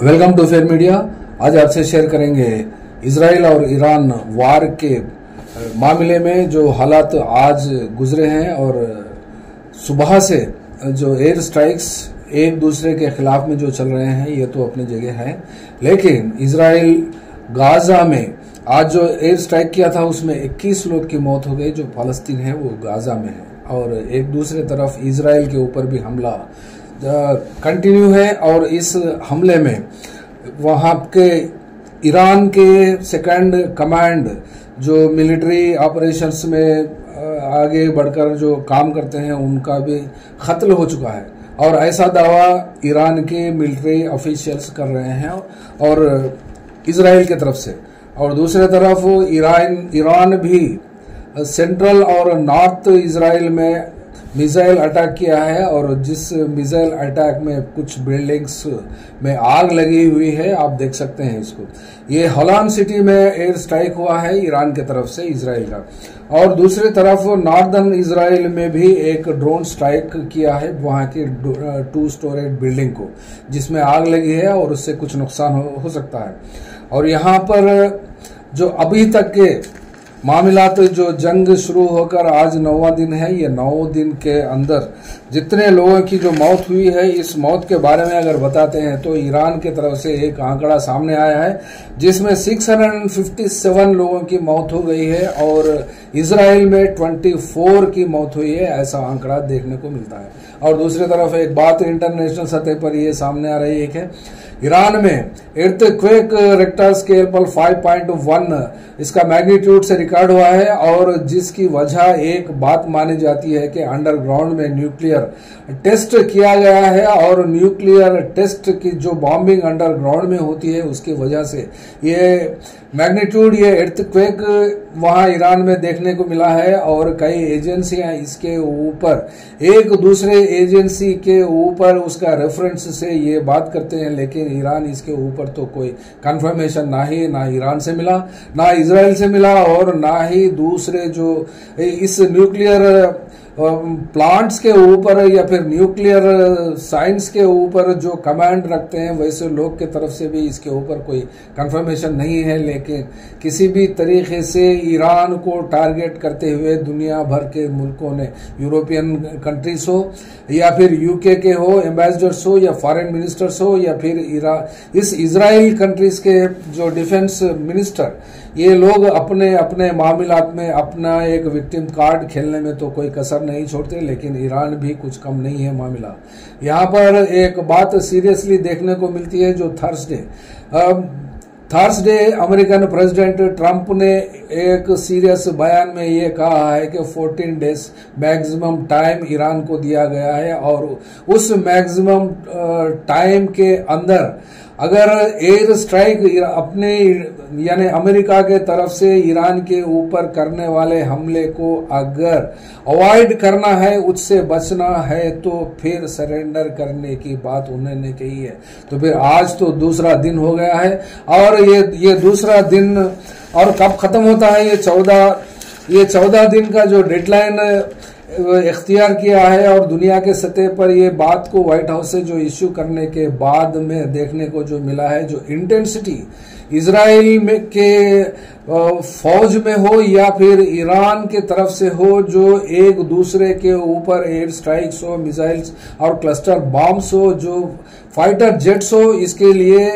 Welcome to fair media. आज आपसे share करेंगे इजराइल और ईरान वार के मामले में जो हालात आज गुजरे हैं और सुबह से जो एयर स्ट्राइक्स एक दूसरे के खिलाफ में जो चल रहे हैं ये तो अपनी जगह है, लेकिन इजराइल गाजा में आज जो एयर स्ट्राइक किया था उसमें 21 लोग की मौत हो गई। जो फालस्तीन है वो गाजा में है और एक दूसरे तरफ इजराइल के ऊपर भी हमला कंटिन्यू है और इस हमले में वहां के ईरान के सेकंड कमांड जो मिलिट्री ऑपरेशंस में आगे बढ़कर जो काम करते हैं उनका भी कत्ल हो चुका है और ऐसा दावा ईरान के मिलिट्री ऑफिशियल्स कर रहे हैं और इजराइल की तरफ से। और दूसरे तरफ ईरान भी सेंट्रल और नॉर्थ इजराइल में मिसाइल अटैक किया है और जिस मिसाइल अटैक में कुछ बिल्डिंग्स में आग लगी हुई है, आप देख सकते हैं इसको। ये होलान सिटी में एयर स्ट्राइक हुआ है ईरान की तरफ से इजराइल का, और दूसरी तरफ नॉर्दर्न इजराइल में भी एक ड्रोन स्ट्राइक किया है वहां की 2 स्टोरेज बिल्डिंग को, जिसमें आग लगी है और उससे कुछ नुकसान हो सकता है। और यहाँ पर जो अभी तक के मामला तो जो जंग शुरू होकर आज 9वां दिन है, ये 9 दिन के अंदर जितने लोगों की जो मौत हुई है, इस मौत के बारे में अगर बताते हैं तो ईरान की तरफ से एक आंकड़ा सामने आया है जिसमें 657 लोगों की मौत हो गई है और इजराइल में 24 की मौत हुई है, ऐसा आंकड़ा देखने को मिलता है। और दूसरी तरफ एक बात इंटरनेशनल सतह पर ये सामने आ रही है, ईरान में earthquake रिक्टर स्केल पर 5.1 इसका मैग्नीट्यूड से रिकॉर्ड हुआ है और जिसकी वजह एक बात मानी जाती है कि अंडरग्राउंड में न्यूक्लियर टेस्ट किया गया है और न्यूक्लियर टेस्ट की जो बॉम्बिंग अंडरग्राउंड में होती है उसकी वजह से ये मैग्नीट्यूड ये earthquake वहां ईरान में देखने को मिला है। और कई एजेंसियां इसके ऊपर एक दूसरे एजेंसी के ऊपर उसका रेफरेंस से ये बात करते हैं, लेकिन ईरान इसके ऊपर तो कोई कंफर्मेशन ना ईरान से मिला, ना इजराइल से मिला और ना ही दूसरे जो इस न्यूक्लियर प्लांट्स के ऊपर या फिर न्यूक्लियर साइंस के ऊपर जो कमांड रखते हैं वैसे लोग की तरफ से भी इसके ऊपर कोई कंफर्मेशन नहीं है। लेकिन किसी भी तरीके से ईरान को टारगेट करते हुए दुनिया भर के मुल्कों ने, यूरोपियन कंट्रीज हो या फिर यूके के हो एम्बेसडर्स हो या फॉरेन मिनिस्टर्स हो या फिर इस इजराइल कंट्रीज के जो डिफेंस मिनिस्टर, ये लोग अपने अपने मामलात में अपना एक विक्टिम कार्ड खेलने में तो कोई कसर नहीं छोड़ते, लेकिन ईरान भी कुछ कम नहीं है मामला। यहाँ पर एक बात सीरियसली देखने को मिलती है जो थर्सडे अमेरिकन प्रेसिडेंट ट्रंप ने एक सीरियस बयान में ये कहा है कि 14 डेज मैक्सिमम टाइम ईरान को दिया गया है और उस मैक्सिमम टाइम के अंदर अगर एयर स्ट्राइक अपने यानी अमेरिका के तरफ से ईरान के ऊपर करने वाले हमले को अगर अवॉइड करना है, उससे बचना है, तो फिर सरेंडर करने की बात उन्होंने कही है। तो फिर आज तो दूसरा दिन हो गया है और ये दूसरा दिन और कब खत्म होता है, ये 14 दिन का जो डेडलाइन इख्तियार किया है और दुनिया के सतह पर ये बात को व्हाइट हाउस से जो इश्यू करने के बाद में देखने को जो मिला है, जो इंटेंसिटी इजराइल में के फौज में हो या फिर ईरान के तरफ से हो, जो एक दूसरे के ऊपर एयर स्ट्राइक्स हो, मिसाइल्स और क्लस्टर बॉम्ब्स हो, जो फाइटर जेट्स हो, इसके लिए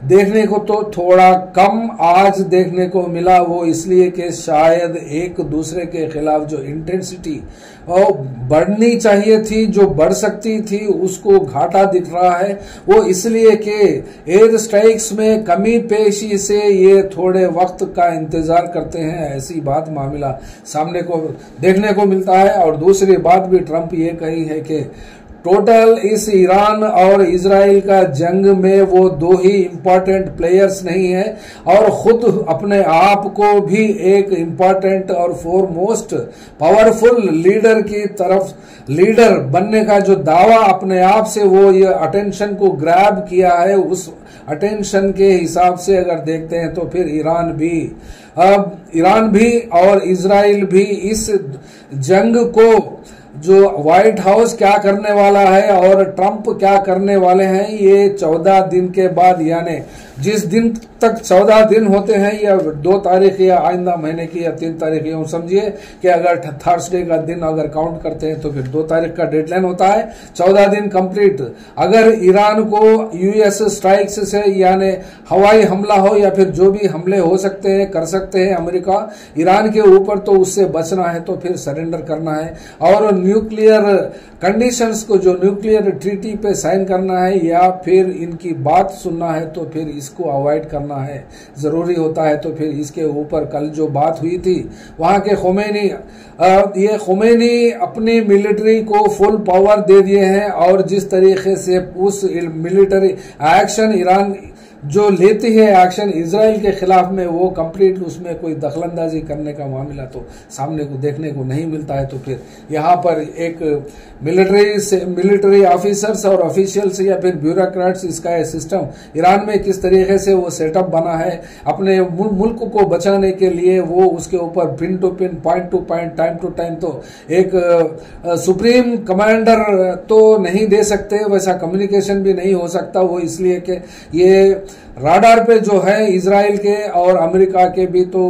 देखने को तो थोड़ा कम आज देखने को मिला। वो इसलिए कि शायद एक दूसरे के खिलाफ जो इंटेंसिटी बढ़नी चाहिए थी, जो बढ़ सकती थी, उसको घाटा दिख रहा है। वो इसलिए कि एयर स्ट्राइक्स में कमी पेशी से ये थोड़े वक्त का इंतजार करते हैं, ऐसी बात मामला सामने को देखने को मिलता है। और दूसरी बात भी ट्रंप ये कही है कि टोटल इस ईरान और इजराइल का जंग में वो 2 ही इम्पोर्टेंट प्लेयर्स नहीं है और खुद अपने आप को भी एक इम्पोर्टेंट और फोरमोस्ट पावरफुल लीडर की तरफ लीडर बनने का जो दावा अपने आप से वो ये अटेंशन को ग्रैब किया है, उस अटेंशन के हिसाब से अगर देखते हैं तो फिर ईरान भी और इजराइल भी इस जंग को जो व्हाइट हाउस क्या करने वाला है और ट्रंप क्या करने वाले हैं, ये 14 दिन के बाद, यानी जिस दिन तक 14 दिन होते हैं, या 2 तारीख या आइंदा महीने की या 3 तारीख, यूं समझिए कि अगर थर्सडे का दिन अगर काउंट करते हैं तो फिर 2 तारीख का डेडलाइन होता है, 14 दिन कंप्लीट। अगर ईरान को यूएस स्ट्राइक्स से यानी हवाई हमला हो या फिर जो भी हमले हो सकते हैं कर सकते हैं अमेरिका ईरान के ऊपर, तो उससे बचना है तो फिर सरेंडर करना है और न्यूक्लियर कंडीशंस को, जो न्यूक्लियर ट्रीटी पे साइन करना है या फिर इनकी बात सुनना है, तो फिर इसको अवॉइड करना है, जरूरी होता है। तो फिर इसके ऊपर कल जो बात हुई थी वहां के खुमैनी, ये खुमैनी अपनी मिलिट्री को फुल पावर दे दिए हैं और जिस तरीके से उस मिलिट्री एक्शन ईरान जो लेती है एक्शन इजराइल के खिलाफ में, वो कंप्लीट उसमें कोई दखलंदाजी करने का मामला तो सामने को देखने को नहीं मिलता है। तो फिर यहाँ पर एक मिलिट्री ऑफिसर्स और ऑफिशियल्स या फिर ब्यूरोक्रेट्स, इसका ये सिस्टम ईरान में किस तरीके से वो सेटअप बना है अपने मुल्क को बचाने के लिए, वो उसके ऊपर pin to pin, point to point, time to time तो एक सुप्रीम कमांडर तो नहीं दे सकते, वैसा कम्युनिकेशन भी नहीं हो सकता। वो इसलिए कि ये राडार पे जो है इजराइल के और अमेरिका के भी, तो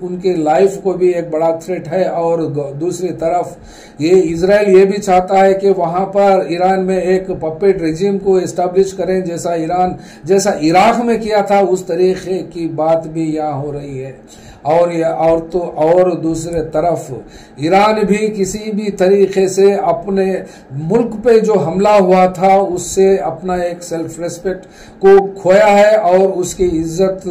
उनके लाइफ को भी एक बड़ा थ्रेट है। और दूसरी तरफ ये इजराइल ये भी चाहता है कि वहां पर ईरान में एक पपेट रिजीम को एस्टैब्लिश करें, जैसा इराक में किया था, उस तरीके की बात भी यहाँ हो रही है। और दूसरे तरफ ईरान भी किसी भी तरीके से अपने मुल्क पे जो हमला हुआ था उससे अपना एक सेल्फ रेस्पेक्ट को खोया है और उसकी इज्जत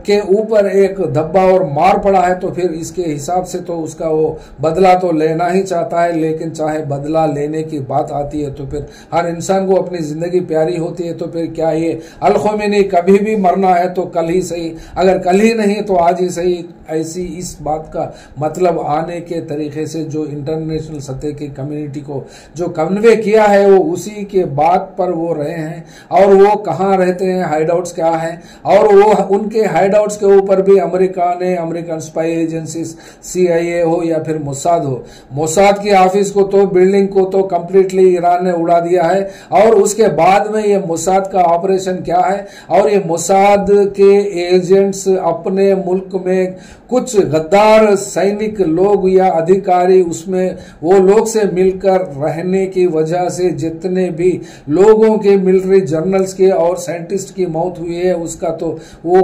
के ऊपर एक धब्बा और मार पड़ा है। तो फिर इसके हिसाब से तो उसका वो बदला तो लेना ही चाहता है, लेकिन चाहे बदला लेने की बात आती है तो फिर हर इंसान को अपनी जिंदगी प्यारी होती है। तो फिर क्या ये अल ख़ोमेनी कभी भी मरना है तो कल ही सही, अगर कल ही नहीं तो आज ही सही, ऐसी इस बात का मतलब आने के तरीके से जो इंटरनेशनल सतह की कम्युनिटी को जो कन्वे किया है वो उसी के बात पर वो रहे हैं। और वो कहाँ रहते हैं, हाइडआउट्स क्या है, और वो उनके हाइडआउट्स के ऊपर भी अमेरिका ने, अमेरिकन स्पाई एजेंसी CIA हो या फिर मोसाद हो, मोसाद की ऑफिस को तो, बिल्डिंग को तो कंप्लीटली ईरान ने उड़ा दिया है। और उसके बाद में ये मोसाद का ऑपरेशन क्या है, और ये मोसाद के एजेंट्स अपने मुल्क में कुछ गद्दार सैनिक लोग या अधिकारी, उसमें वो लोग से मिलकर रहने की वजह से जितने भी लोगों के मिलिट्री जर्नल्स के और साइंटिस्ट की मौत हुई है, उसका तो वो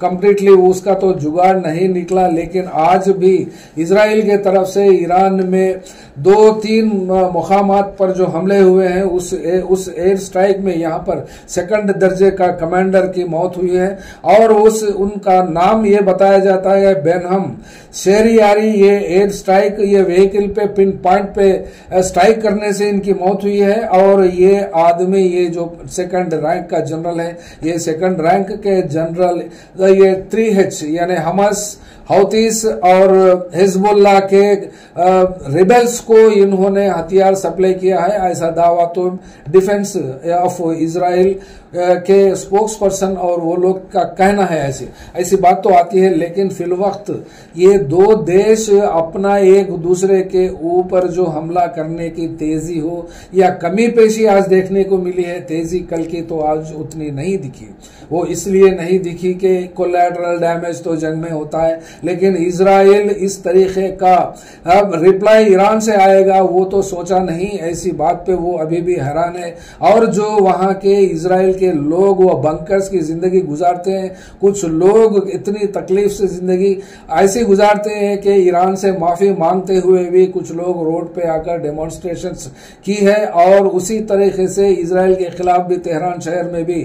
कंप्लीटली उसका तो जुगाड़ नहीं निकला। लेकिन आज भी इजराइल के तरफ से ईरान में 2-3 मुकामात पर जो हमले हुए हैं, उस एयर स्ट्राइक में यहाँ पर 2nd दर्जे का कमांडर की मौत हुई है और उनका नाम ये बताया जाता है बेनहम शेरियारी। ये एयर स्ट्राइक, ये व्हीकल पे पिन पॉइंट पे स्ट्राइक करने से इनकी मौत हुई है। और ये आदमी, ये जो 2nd रैंक का जनरल है, ये 2nd रैंक के जनरल, ये 3H यानी हमास, हौतीस और हिजबुल्लाह के रिबेल्स को इन्होंने हथियार सप्लाई किया है, ऐसा दावा तो डिफेंस ऑफ इजराइल के स्पोक्स पर्सन और वो लोग का कहना है। ऐसी बात तो आती है। लेकिन फिलवक्त ये 2 देश अपना एक दूसरे के ऊपर जो हमला करने की तेजी हो या कमी पेशी आज देखने को मिली है, तेजी कल की तो आज उतनी नहीं दिखी। वो इसलिए नहीं दिखी कि कोलैटरल डैमेज तो जंग में होता है, लेकिन इजराइल इस तरीके का अब रिप्लाई ईरान से आएगा वो तो सोचा नहीं। ऐसी बात पे वो अभी भी हैरान है। और जो वहां के इजराइल के लोग वो बंकर्स की जिंदगी गुजारते हैं, कुछ लोग इतनी तकलीफ से जिंदगी ऐसी गुजारते हैं कि ईरान से माफी मांगते हुए भी कुछ लोग रोड पे आकर डेमोन्स्ट्रेशंस की है। और उसी तरीके से इजराइल के खिलाफ भी तेहरान शहर में भी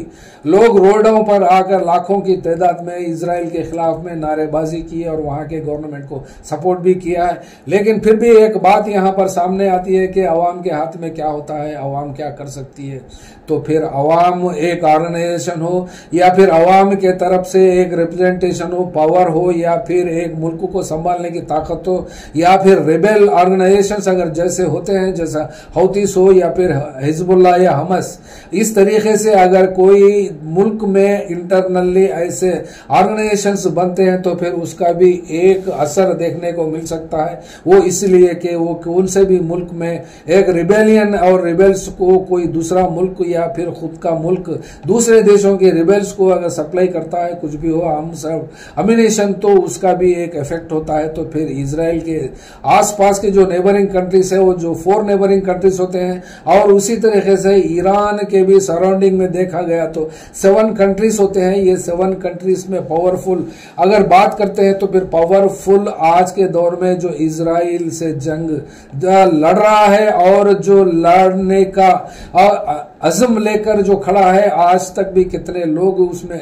लोग रोडों पर आकर लाखों की तादाद में इजराइल के खिलाफ में नारेबाजी की और वहां के गवर्नमेंट को सपोर्ट भी किया है। लेकिन फिर भी एक बात यहां पर सामने आती है कि अवाम के हाथ में क्या होता है, अवाम क्या कर सकती है। तो फिर अवाम एक ऑर्गेनाइजेशन हो या फिर अवाम के तरफ से एक रिप्रेजेंटेशन हो, पावर हो, या फिर एक मुल्क को संभालने की ताकत हो, या फिर रिबेल ऑर्गेनाइजेशंस अगर जैसे होते हैं, जैसा हौतीस हो या फिर हिजबुल्लाह या हमस, इस तरीके से अगर कोई मुल्क में इंटरनली ऐसे ऑर्गेनाइजेशंस बनते हैं तो फिर उसका भी एक असर देखने को मिल सकता है। वो इसलिए कि वो कौन से भी मुल्क में एक रिबेलियन और रिबेल्स को कोई दूसरा मुल्क या फिर खुद का मुल्क दूसरे देशों के रिबेल्स को अगर सप्लाई करता है, कुछ भी हो, हम सब अम्यूनिशन, तो उसका भी एक इफेक्ट होता है। तो फिर इजराइल के आसपास के जो नेबरिंग कंट्रीज है, वो जो 4 नेबरिंग कंट्रीज होते हैं, और उसी तरीके से ईरान के भी सराउंडिंग में देखा गया तो 7 कंट्रीज होते हैं। ये 7 कंट्रीज में पावरफुल अगर बात करते हैं तो फिर पावरफुल आज के दौर में जो इजराइल से जंग लड़ रहा है और जो लड़ने का अज़म लेकर जो खड़ा है, आज तक भी कितने लोग उसमें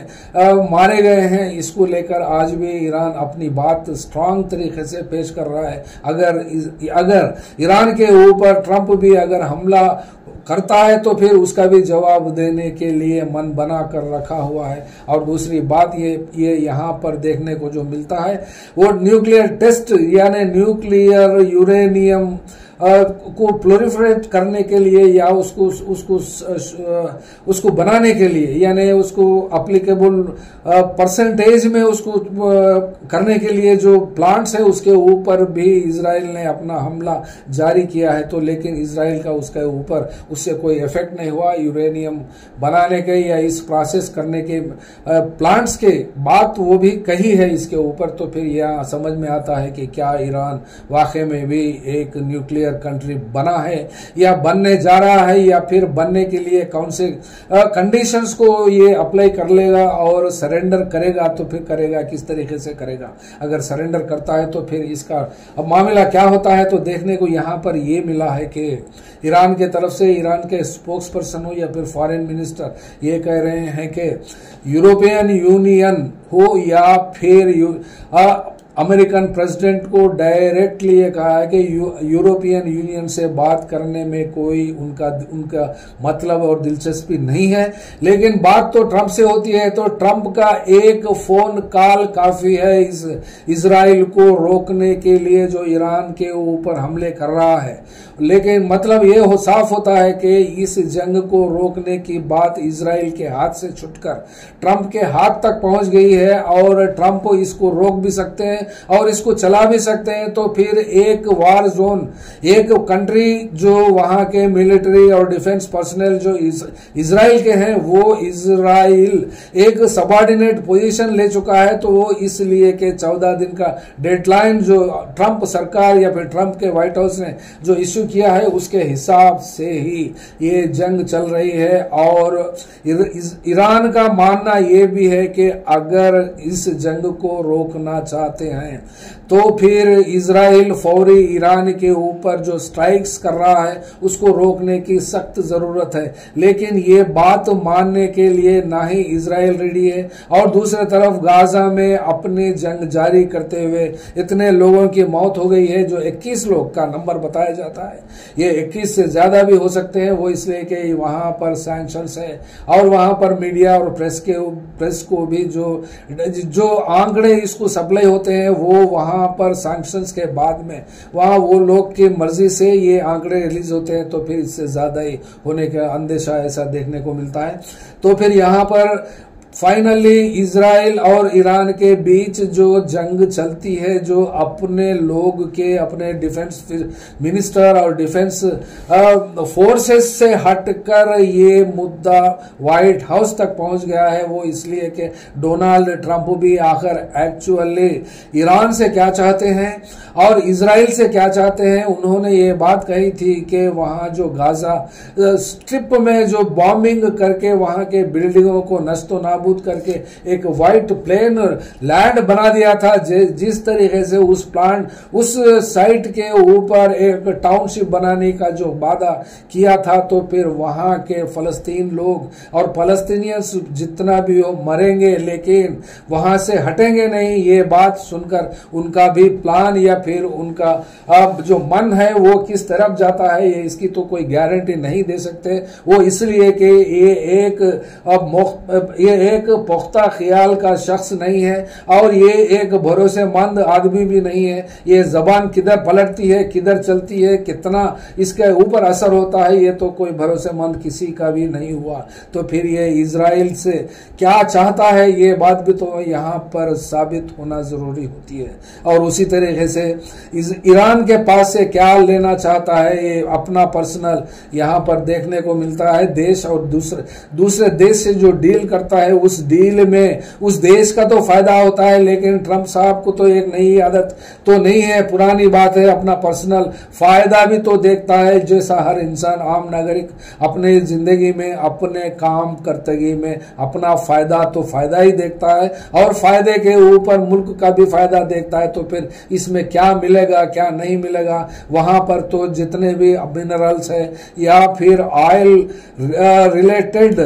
मारे गए हैं, इसको लेकर आज भी ईरान अपनी बात स्ट्रांग तरीके से पेश कर रहा है। अगर ईरान के ऊपर ट्रंप भी अगर हमला करता है तो फिर उसका भी जवाब देने के लिए मन बना कर रखा हुआ है। और दूसरी बात ये यहाँ पर देखने को जो मिलता है वो न्यूक्लियर टेस्ट, यानी न्यूक्लियर यूरेनियम को प्लोरिफरेट करने के लिए या उसको बनाने के लिए, यानी उसको अप्लीकेबल परसेंटेज में उसको करने के लिए जो प्लांट्स है उसके ऊपर भी इजराइल ने अपना हमला जारी किया है। तो लेकिन इजराइल का उसके ऊपर उससे कोई इफेक्ट नहीं हुआ। यूरेनियम बनाने के या इस प्रोसेस करने के प्लांट्स के बात वो भी कही है इसके ऊपर। तो फिर यह समझ में आता है कि क्या ईरान वाकई में भी एक न्यूक्लियर कंट्री बना है या बनने जा रहा है, या फिर बनने के लिए कौन से कंडीशंस को ये अप्लाई कर लेगा, और सरेंडर करेगा तो फिर करेगा किस तरीके से करेगा। अगर सरेंडर करता है तो फिर इसका अब मामला क्या होता है। तो देखने को यहाँ पर ये मिला है कि ईरान के तरफ से, ईरान के स्पोक्स पर्सन हो या फिर फॉरेन मिनिस्टर, ये कह रहे हैं कि यूरोपियन यूनियन हो या फिर अमेरिकन प्रेसिडेंट को डायरेक्टली ये कहा है कि यूरोपियन यूनियन से बात करने में कोई उनका मतलब और दिलचस्पी नहीं है, लेकिन बात तो ट्रंप से होती है। तो ट्रंप का एक फोन कॉल काफी है इस इजराइल को रोकने के लिए जो ईरान के ऊपर हमले कर रहा है। लेकिन मतलब ये साफ होता है कि इस जंग को रोकने की बात इजराइल के हाथ से छुटकर ट्रंप के हाथ तक पहुंच गई है, और ट्रंप इसको रोक भी सकते हैं और इसको चला भी सकते हैं। तो फिर एक वार जोन, एक कंट्री जो वहां के मिलिट्री और डिफेंस पर्सनल जो इजराइल के हैं, वो इजराइल एक सबऑर्डिनेट पोजीशन ले चुका है। तो वो इसलिए कि 14 दिन का डेडलाइन जो ट्रंप सरकार या फिर ट्रंप के व्हाइट हाउस ने जो इश्यू किया है, उसके हिसाब से ही ये जंग चल रही है। और ईरान का मानना ये भी है कि अगर इस जंग को रोकना चाहते हैं तो फिर इजराइल फौरी ईरान के ऊपर जो स्ट्राइक्स कर रहा है उसको रोकने की सख्त जरूरत है। लेकिन ये बात मानने के लिए ना ही इजराइल रेडी है, और दूसरी तरफ गाजा में अपनी जंग जारी करते हुए इतने लोगों की मौत हो गई है, जो 21 लोग का नंबर बताया जाता है। ये 21 से ज्यादा भी हो सकते हैं, वो इसलिए कि वहां पर सैंक्शंस है और वहां पर मीडिया और प्रेस को भी जो आंकड़े इसको सप्लाई होते हैं, वो वहां पर सैंक्शंस के बाद में वहां वो लोग की मर्जी से ये आंकड़े रिलीज होते हैं। तो फिर इससे ज्यादा ही होने का अंदेशा ऐसा देखने को मिलता है। तो फिर यहाँ पर फाइनली इजराइल और ईरान के बीच जो जंग चलती है, जो अपने लोग के अपने डिफेंस मिनिस्टर और डिफेंस फोर्सेस से हटकर ये मुद्दा व्हाइट हाउस तक पहुंच गया है, वो इसलिए कि डोनाल्ड ट्रंप भी आखिर एक्चुअली ईरान से क्या चाहते हैं और इजराइल से क्या चाहते हैं। उन्होंने ये बात कही थी कि वहां जो गाजा स्ट्रिप में जो बॉम्बिंग करके वहां के बिल्डिंगों को नष्टो नाबूद करके एक व्हाइट प्लेन लैंड बना दिया था, जिस तरीके से उस साइट के ऊपर एक टाउनशिप बनाने का जो वादा किया था, तो फिर वहां के फलस्तीन लोग और फलस्तीनियंस जितना भी हो मरेंगे, लेकिन वहां से हटेंगे नहीं। ये बात सुनकर उनका भी प्लान या फिर उनका अब जो मन है वो किस तरफ जाता है, ये इसकी तो कोई गारंटी नहीं दे सकते। वो इसलिए कि ये एक पुख्ता ख्याल का शख्स नहीं है और ये एक भरोसेमंद आदमी भी नहीं है। ये जबान किधर पलटती है, किधर चलती है, कितना इसके ऊपर असर होता है, ये तो कोई भरोसेमंद किसी का भी नहीं हुआ। तो फिर ये इजराइल से क्या चाहता है, ये बात भी तो यहाँ पर साबित होना जरूरी होती है। और उसी तरीके से ईरान के पास से क्या लेना चाहता है, ये अपना पर्सनल यहाँ पर देखने को मिलता है। देश और दूसरे देश से जो डील करता है, उस डील में उस देश का तो फायदा होता है, लेकिन ट्रंप साहब को तो एक नई आदत तो नहीं है, पुरानी बात है, अपना पर्सनल फायदा भी तो देखता है, जैसा हर इंसान आम नागरिक अपने जिंदगी में, अपने काम कर्तव्य में अपना फायदा तो फायदा ही देखता है और फायदे के ऊपर मुल्क का भी फायदा देखता है। तो फिर इसमें क्या मिलेगा, क्या नहीं मिलेगा, वहां पर तो जितने भी मिनरल्स है या फिर ऑयल रिलेटेड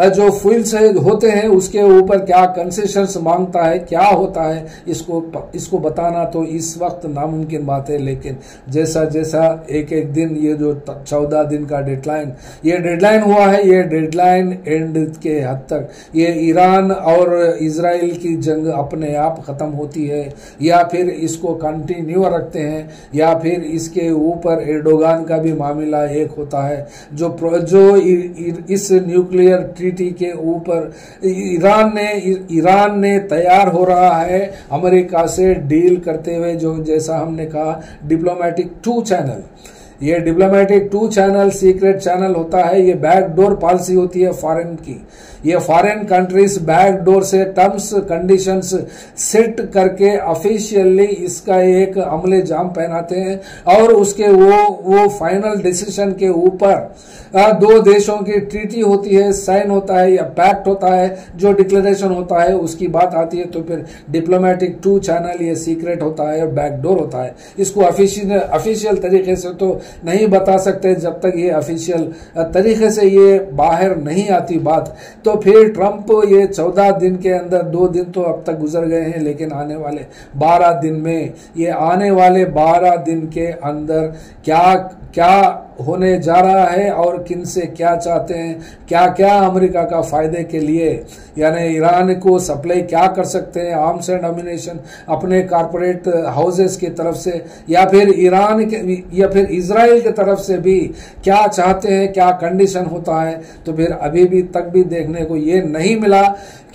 जो फ्यूल्स होते हैं, उसके ऊपर क्या कंसेशंस मांगता है, क्या होता है, इसको बताना तो इस वक्त नामुमकिन बात है। लेकिन जैसा जैसा एक एक दिन, ये जो 14 दिन का डेडलाइन हुआ है, ये डेडलाइन एंड के हद तक ये ईरान और इजराइल की जंग अपने आप खत्म होती है या फिर इसको कंटिन्यू रखते हैं या फिर इसके ऊपर एर्डोगान का भी मामला एक होता है, जो इस न्यूक्लियर ट्रीटी के ऊपर ईरान ने तैयार हो रहा है अमेरिका से डील करते हुए, जो जैसा हमने कहा डिप्लोमेटिक 2 चैनल। ये डिप्लोमेटिक 2 चैनल सीक्रेट चैनल होता है, ये बैकडोर पॉलिसी होती है फॉरेन की। ये फॉरेन कंट्रीज बैकडोर से टर्म्स कंडीशंस सेट करके ऑफिशियली इसका एक अमले जाम पहनाते हैं और उसके वो फाइनल डिसीजन के ऊपर 2 देशों की ट्रीटी होती है, साइन होता है या पैक्ट होता है, जो डिक्लेरेशन होता है उसकी बात आती है। तो फिर डिप्लोमेटिक 2 चैनल ये सीक्रेट होता है और बैकडोर होता है। इसको ऑफिशियल तरीके से तो नहीं बता सकते जब तक ये ऑफिशियल तरीके से ये बाहर नहीं आती बात। तो फिर ट्रंप ये 14 दिन के अंदर, 2 दिन तो अब तक गुजर गए हैं, लेकिन आने वाले 12 दिन में, ये आने वाले 12 दिन के अंदर क्या होने जा रहा है और किन से क्या चाहते हैं, क्या क्या अमेरिका का फायदे के लिए, यानी ईरान को सप्लाई क्या कर सकते हैं आर्म्स एंड एम्यूनिशन अपने कॉर्पोरेट हाउसेस की तरफ से, या फिर या फिर इजराइल की तरफ से भी क्या चाहते हैं, क्या कंडीशन होता है। तो फिर अभी भी तक भी देखने को ये नहीं मिला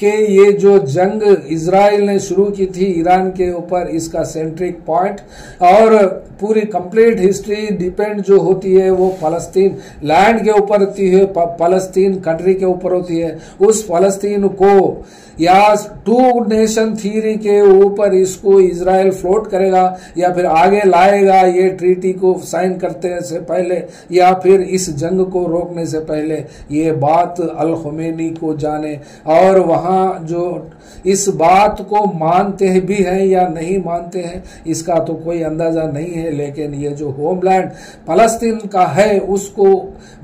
कि ये जो जंग इजराइल ने शुरू की थी ईरान के ऊपर, इसका सेंट्रिक पॉइंट और पूरी कंप्लीट हिस्ट्री डिपेंड जो होती है वो फलस्तीन लैंड के ऊपर होती है, फलस्तीन कंट्री के ऊपर होती है। उस फलस्तीन को या 2 नेशन थ्योरी के ऊपर इसको इजराइल फ्लोट करेगा या फिर आगे लाएगा ये ट्रीटी को साइन करते से पहले या फिर इस जंग को रोकने से पहले, ये बात अल खुमैनी को जाने। और वहां जो इस बात को मानते भी हैं या नहीं मानते हैं इसका तो कोई अंदाजा नहीं है, लेकिन ये जो होमलैंड फलस्तीन का है उसको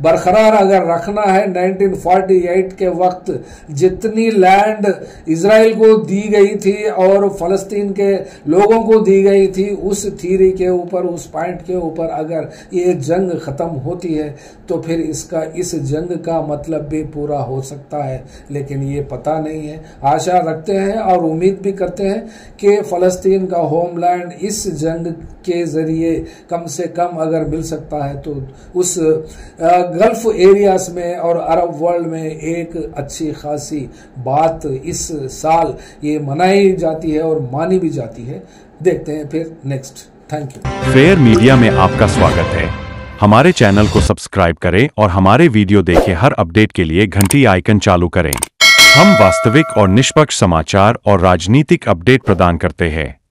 बरकरार अगर रखना है, 1948 के वक्त जितनी लैंड इजराइल को दी गई थी और फलस्तीन के लोगों को दी गई थी, उस थ्योरी के ऊपर, उस पॉइंट के ऊपर अगर ये जंग खत्म होती है तो फिर इस जंग का मतलब भी पूरा हो सकता है। लेकिन ये पता नहीं है, आशा रखते हैं और उम्मीद भी करते हैं कि फलस्तीन का होमलैंड इस जंग के जरिए कम से कम अगर मिल सकता है तो उस गल्फ एरियाज में और अरब वर्ल्ड में एक अच्छी खासी बात इस साल ये मनाई जाती है और मानी भी जाती है। देखते हैं फिर next. Thank you. Fair media में आपका स्वागत है। हमारे चैनल को सब्सक्राइब करें और हमारे वीडियो देखें। हर अपडेट के लिए घंटी आइकन चालू करें। हम वास्तविक और निष्पक्ष समाचार और राजनीतिक अपडेट प्रदान करते हैं।